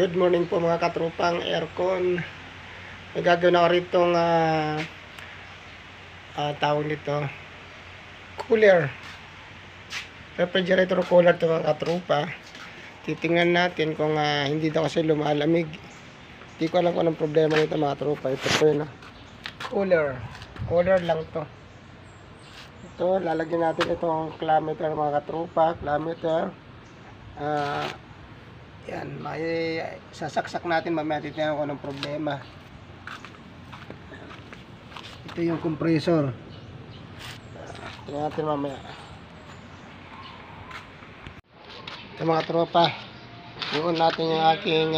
Good morning po mga katropang aircon. May gagawin ako rito ng tawag nito cooler, refrigerator cooler to mga katropa. Titingnan natin kung hindi daw kasi lumalamig. Hindi ko alam kung anong problema nito mga tropa. Ito po yun, cooler lang to. Ito, lalagyan natin itong kilometer mga katropa, kilometer. Yan, may sasaksak natin mamaya, titingnan ko anong problema. Ito yung compressor. Tingnan natin mamaya. Ito mga tropa, yun natin yung aking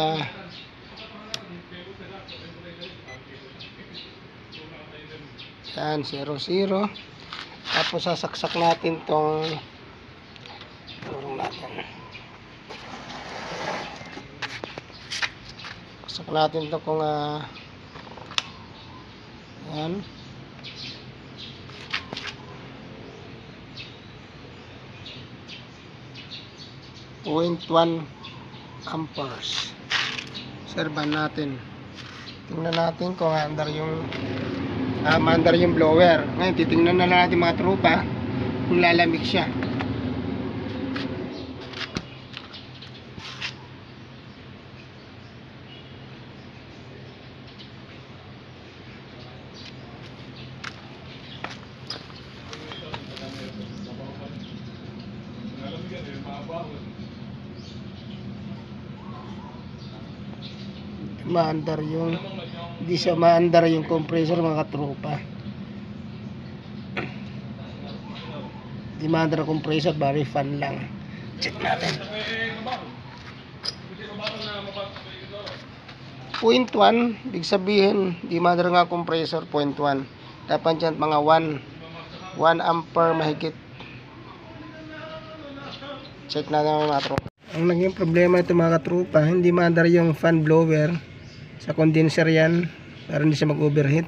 yan, 0-0. Tapos sasaksak natin tong turong natin. Saksak natin to kung yan. .1 amperes. Serban natin. Tingnan natin kung andar yung mandar yung blower. Ngayon titingnan na natin mga tropa kung lalamig siya. Maandar yung hindi siya maandar yung compressor mga katropa. Hindi maandar ang compressor, bari fan lang. Check natin. 0.1, ibig sabihin hindi maandar nga compressor. 0.1 dapat dyan mga 1 ampere mahigit. Check natin mga tropa. Ang naging problema ito mga katropa, hindi maandar yung fan blower sa condenser yan para hindi siya mag-overheat.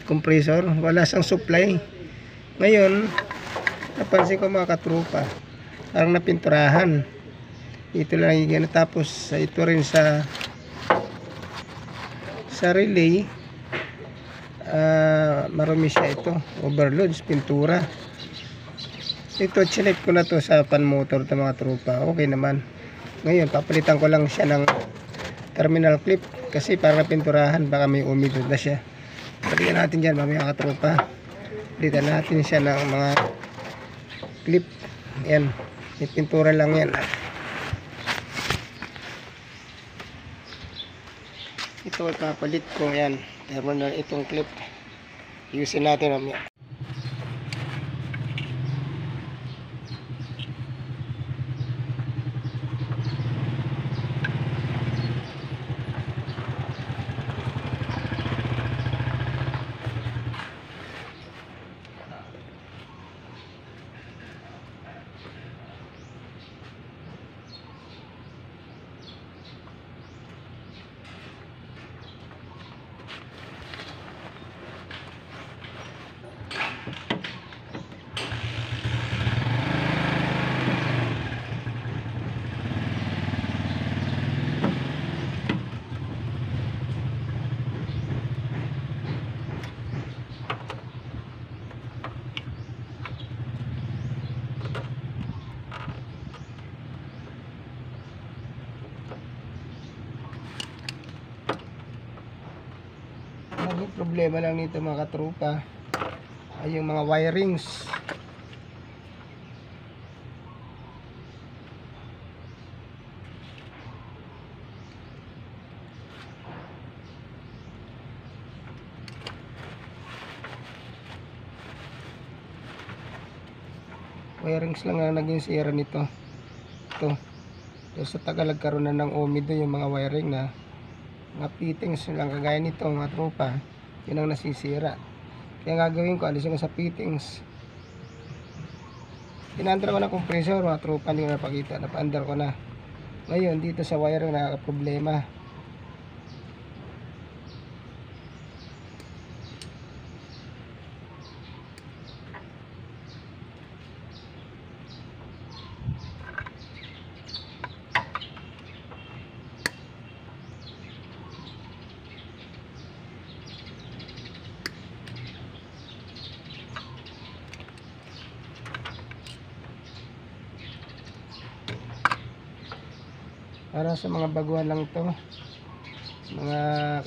Compressor, wala siyang supply. Ngayon napansin ko mga katropa, parang napinturahan. Ito lang yung tapos ito rin sa relay, marumi siya ito, overload, pintura. Ito chinek ko na to sa fan motor to mga tropa, okay naman. Ngayon papalitan ko lang siya ng terminal clip kasi para pinturahan, baka may umidod na siya. Palitan natin dyan mamaya katropa. Palitan natin siya ng mga clip. Yan, may pintura lang yan. Ito ipapalit ko yan, terminal itong clip. Ayusin natin mamaya. Ang problema lang nito mga katropa ay yung mga wirings. Wirings lang ang naging sira nito. Ito. Sa tagal nagkaroon na ng umido yung mga wiring na mga fittings lang kagaya nito mga tropa, yun ang nasisira. Kaya gagawin ko, alisin ko sa fittings. Pinandar ko na compressor mga tropa, hindi ko napakita, napaandar ko na. Ngayon dito sa wiring nakaka-problema. Para sa mga baguhan lang to. Mga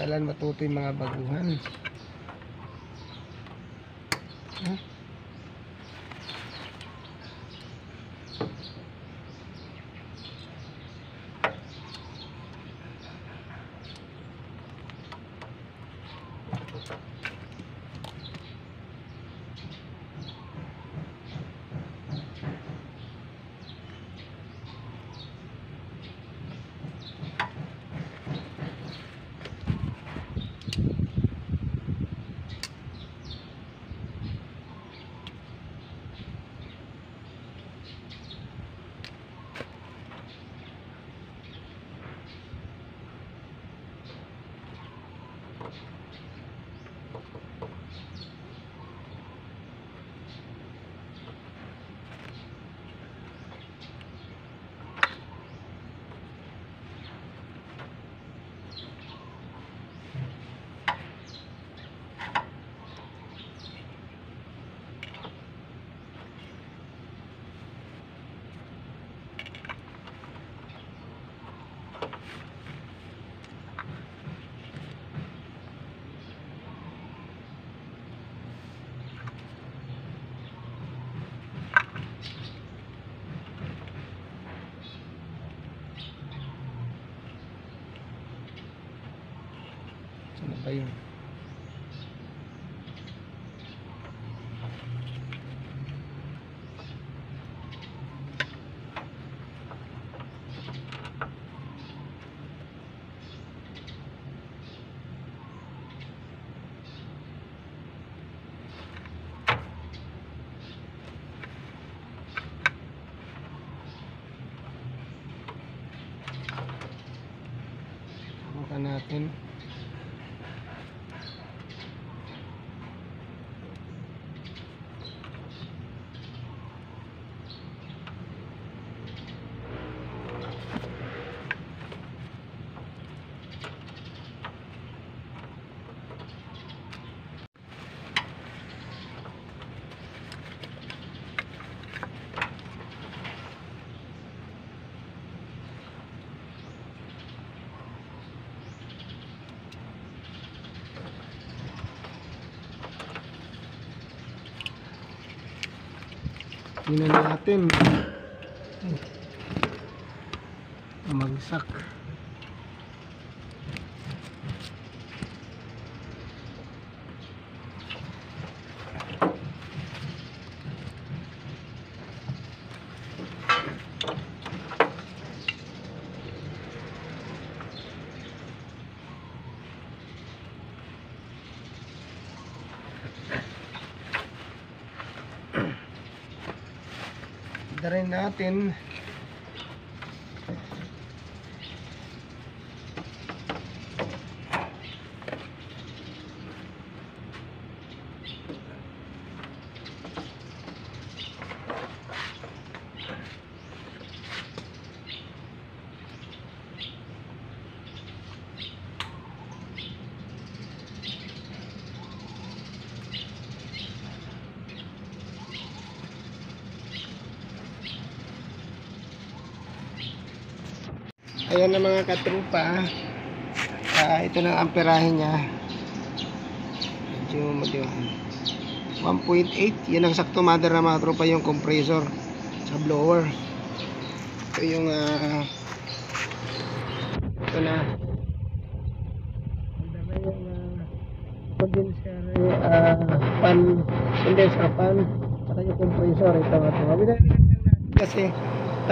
kailan matuto yung mga baguhan. Huh? Ano ba yun? Subukan natin. Tingnan natin. Magsak. Rin natin ayan na mga katrupa. Ito na ang amperahe niya. Medyo 1.8. Yan ang sakto mother na mga trupa, yung compressor sa blower. Ito yung ito na yung condenser fan, condenser fan, saka yung compressor. Ito mga trupa. Kasi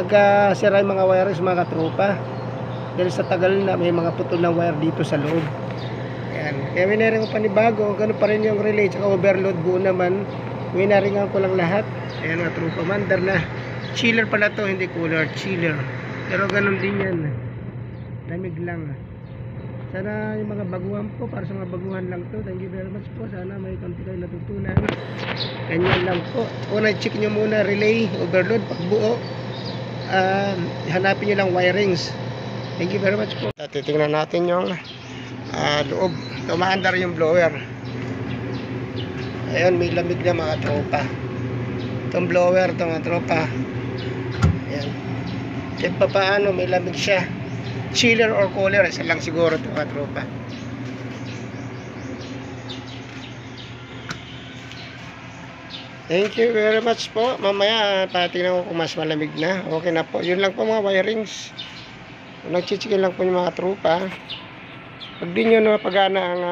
taga-sira yung mga wires mga katrupa. Dahil sa tagal na may mga putol na wire dito sa loob. Ayan. Kaya minaring ko panibago. Ganun pa rin yung relay tsaka overload buo naman. Minaringan ko lang lahat. Ayan mga trupa. Mandar na. Chiller pala to, hindi cooler. Chiller. Pero ganun din yan. Lamig lang. Sana yung mga baguhan po. Para sa mga baguhan lang to. Thank you very much po. Sana may konti kayo natutunan. Ganyan lang po. Una check nyo muna relay, overload, pagbuo. Hanapin nyo lang wirings. Thank you very much po. Titingnan natin yung loob. Tumaandar yung blower. Ayun, may lamig na mga tropa. Itong blower, ito mga tropa. Ayan. Kahit pa paano, may lamig siya. chiller or cooler, isa lang siguro ito mga tropa. Thank you very much po. Mamaya patingnan ko kung mas malamig na. Okay na po. Yun lang po mga wirings. Nagchichikin lang po yung mga tropa. Pag di nyo napagana ang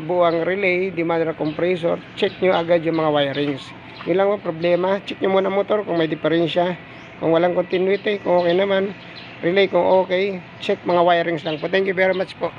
buwang relay, demand na compressor, check nyo agad yung mga wirings. Yun lang po problema. Check nyo muna motor kung may diferensya. Kung walang continuity, kung okay naman. Relay kung okay. Check mga wirings lang po. Thank you very much po.